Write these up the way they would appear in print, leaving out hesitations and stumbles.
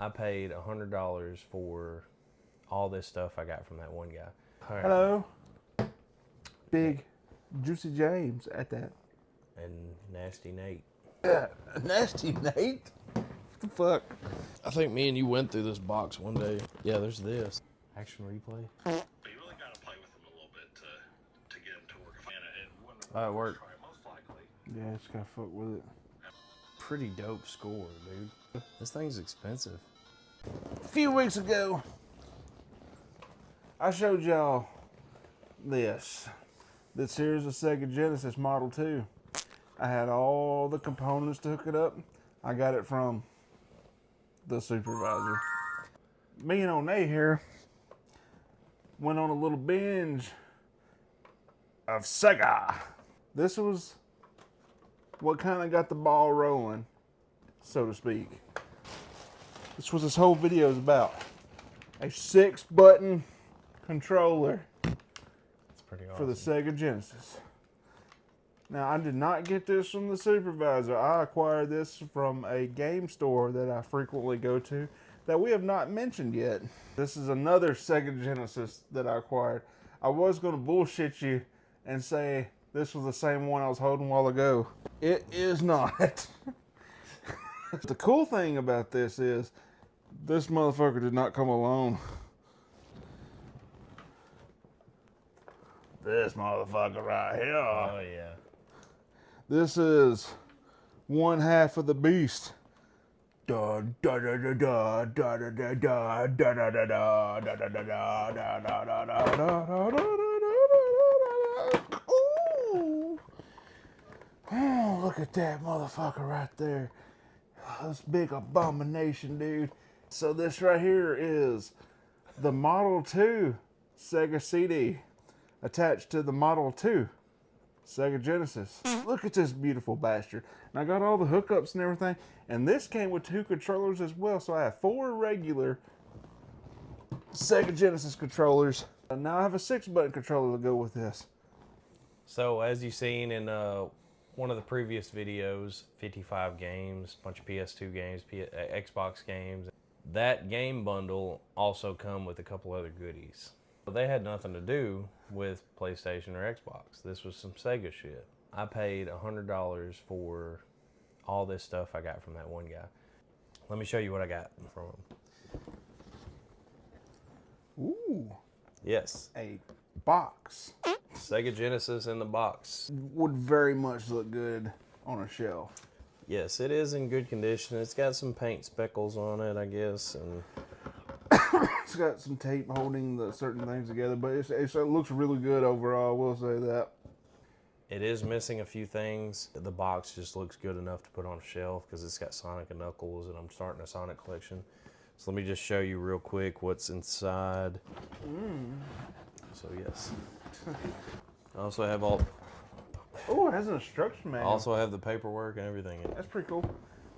I paid $100 for all this stuff I got from that one guy. All right. Hello. Big Juicy James at that. And Nasty Nate. Yeah, Nasty Nate? What the fuck? I think me and you went through this box one day. Yeah, there's this. Action replay. But you really got to play with them a little bit to get them to work. And It worked. most likely. Yeah, just gotta fuck with it. Pretty dope score, dude. This thing's expensive. A few weeks ago, I showed y'all this. This here is a Sega Genesis Model 2. I had all the components to hook it up. I got it from the supervisor. Me and O'Nay here went on a little binge of Sega. This was what kind of got the ball rolling, so to speak. This was this whole video is about. A 6-button controller It's pretty awesome. for the Sega Genesis. Now, I did not get this from the supervisor. I acquired this from a game store that I frequently go to that we have not mentioned yet. This is another Sega Genesis that I acquired. I was going to bullshit you and say this was the same one I was holding a while ago. It is not. The cool thing about this is this motherfucker did not come alone. This motherfucker right here. Oh, yeah. This is one half of the beast. Da da da da da da da da da da da da da da da da da da da. Oh, look at that motherfucker right there. This big abomination, dude. So this right here is the Model 2 Sega CD attached to the Model 2 Sega Genesis. Look at this beautiful bastard. And I got all the hookups and everything. And this came with 2 controllers as well. So I have 4 regular Sega Genesis controllers. And now I have a 6-button controller to go with this. So, as you've seen in one of the previous videos, 55 games, a bunch of PS2 games, Xbox games. That game bundle also come with a couple other goodies. They had nothing to do with PlayStation or Xbox. This was some Sega shit. I paid $100 for all this stuff I got from that one guy. Let me show you what I got from him. Ooh. Yes. A box. Sega Genesis in the box. Would very much look good on a shelf. Yes, it is in good condition. It's got some paint speckles on it, I guess, and It's got some tape holding the certain things together, but it looks really good overall, I will say that. it is missing a few things. The box just looks good enough to put on a shelf because it's got Sonic and Knuckles, and I'm starting a Sonic collection. So let me just show you real quick what's inside. So yes. I also have Oh, it has an instruction manual. also have the paperwork and everything in it. That's pretty cool,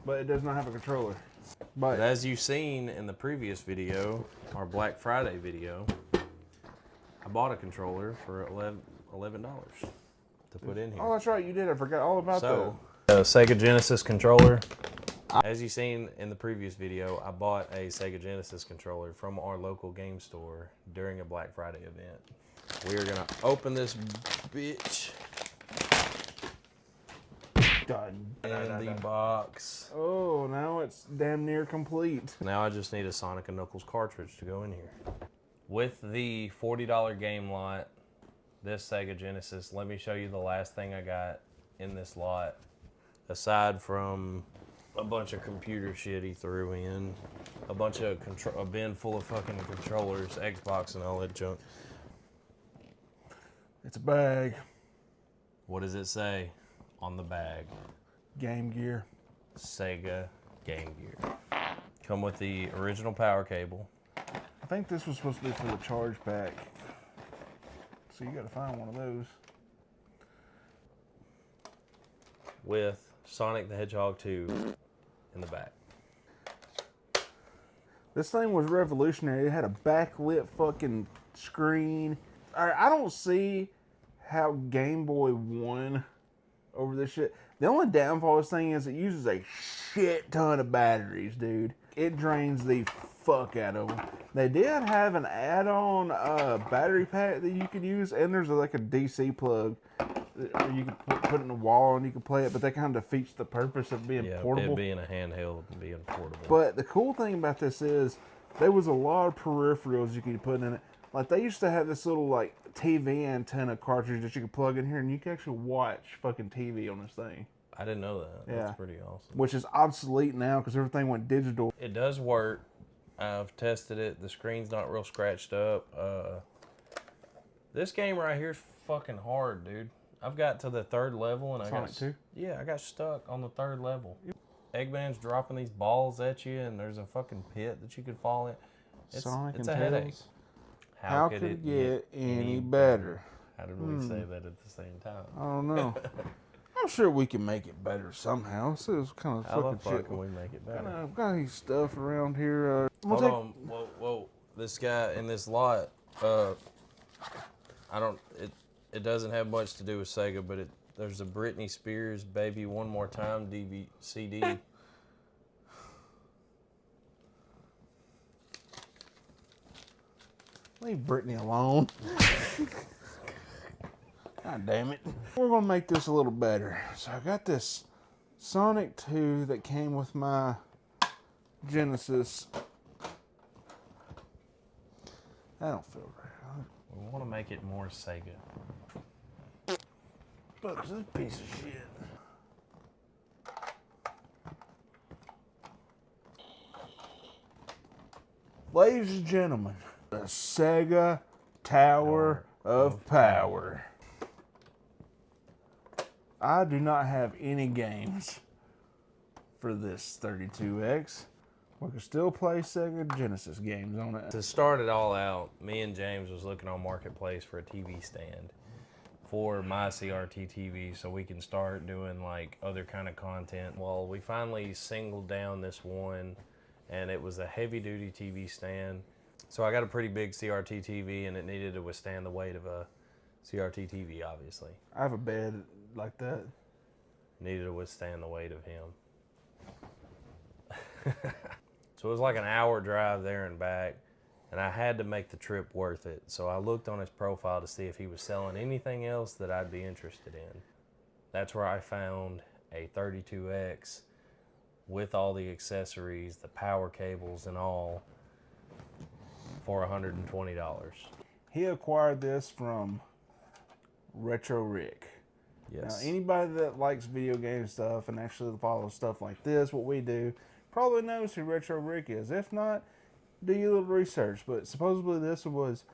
but it does not have a controller. But But as you've seen in the previous video, our Black Friday video, I bought a controller for $11 to put in here. oh, that's right, you did. I forgot all about So, a Sega Genesis controller. As you've seen in the previous video, I bought a Sega Genesis controller from our local game store during a Black Friday event. We are gonna open this bitch in the box. Oh, now it's damn near complete. Now I just need a Sonic and Knuckles cartridge to go in here. With the $40 game lot, this Sega Genesis, let me show you the last thing I got in this lot. Aside from a bunch of computer shit he threw in, a bunch of a bin full of fucking controllers, Xbox and all that junk. It's a bag. What does it say on the bag? Game Gear. Sega Game Gear. Come with the original power cable. I think this was supposed to be for the charge pack. So you gotta find one of those. With Sonic the Hedgehog 2 in the back. This thing was revolutionary. It had a backlit fucking screen. Alright, I don't see how Game Boy won over this shit. The only downfall of this thing is it uses a shit ton of batteries, dude. it drains the fuck out of them. They did have an add-on battery pack that you could use, and there's like a DC plug that you can put in the wall and you can play it, but that kind of defeats the purpose of being portable. It being a handheld and being portable. But the cool thing about this is there was a lot of peripherals you could put in it. Like they used to have this little like TV antenna cartridge that you could plug in here, and you could actually watch fucking TV on this thing. I didn't know that. Yeah. That's pretty awesome. Which is obsolete now because everything went digital. It does work. I've tested it. The screen's not real scratched up. This game right here is fucking hard, dude. I've got to the 3rd level and Sonic 2? Yeah, I got stuck on the 3rd level. Eggman's dropping these balls at you, and there's a fucking pit that you could fall in. It's a headache. How could it get any better? How did we say that at the same time? I don't know. I'm sure we can make it better somehow. So it's kind of How the fucking fuck shit. can we make it better? I've got any stuff around here. Hold on. Whoa. This guy in this lot, it doesn't have much to do with Sega, but there's a Britney Spears Baby One More Time CD. Leave Britney alone. God damn it. We're going to make this a little better. So I got this Sonic 2 that came with my Genesis. That don't feel right. We want to make it more Sega. Look, this piece of shit. Ladies and gentlemen, the Sega Tower of Power. I do not have any games for this 32X. We can still play Sega Genesis games on it. To start it all out, me and James was looking on Marketplace for a TV stand for my CRT TV so we can start doing like other kind of content. Well, we finally singled down this one, and it was a heavy duty TV stand. So I got a pretty big CRT TV, and it needed to withstand the weight of a CRT TV, obviously. I have a bed like that. Needed to withstand the weight of him. So it was like an hour drive there and back, and I had to make the trip worth it. So I looked on his profile to see if he was selling anything else that I'd be interested in. That's where I found a 32X with all the accessories, the power cables and all, for $120. He acquired this from Retro Rick. Yes. Now, anybody that likes video game stuff and actually follows stuff like this, what we do, probably knows who Retro Rick is. If not, do your little research. But supposedly this was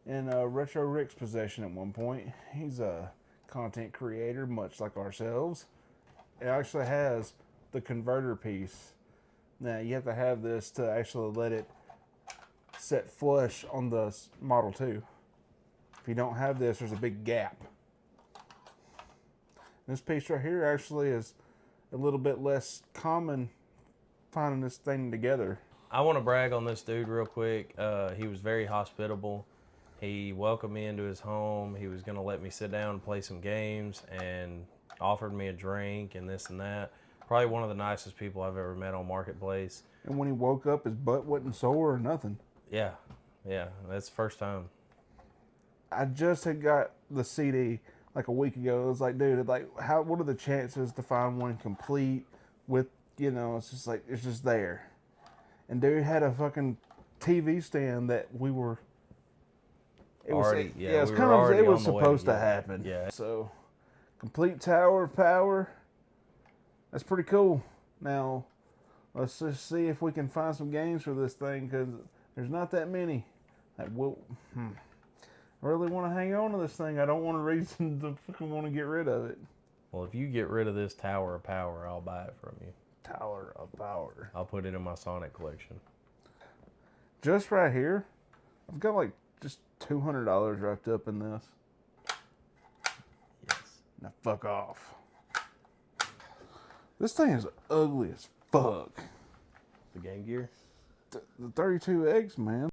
in Retro Rick's possession at one point. He's a content creator, much like ourselves. It actually has the converter piece. Now, you have to have this to actually let it set flush on the Model 2. If you don't have this, there's a big gap. This piece right here actually is a little bit less common finding this thing together. I want to brag on this dude real quick. He was very hospitable. He welcomed me into his home. He was going to let me sit down and play some games and offered me a drink and this and that. Probably one of the nicest people I've ever met on Marketplace. And when he woke up, his butt wasn't sore or nothing. Yeah, that's the first time. I just had got the CD like a week ago. It was like, dude, what are the chances to find one complete with, it's just like, it's just there. And dude had a fucking TV stand that we were, it was supposed to happen. Yeah. So, complete Tower of Power. That's pretty cool. Now, let's just see if we can find some games for this thing, because there's not that many. I really want to hang on to this thing. I don't want a reason to fucking want to get rid of it. Well, if you get rid of this Tower of Power, I'll buy it from you. Tower of Power. I'll put it in my Sonic collection. Just right here, I've got like just $200 wrapped up in this. Yes. Now fuck off. This thing is ugly as fuck. The Game Gear? The 32X, man.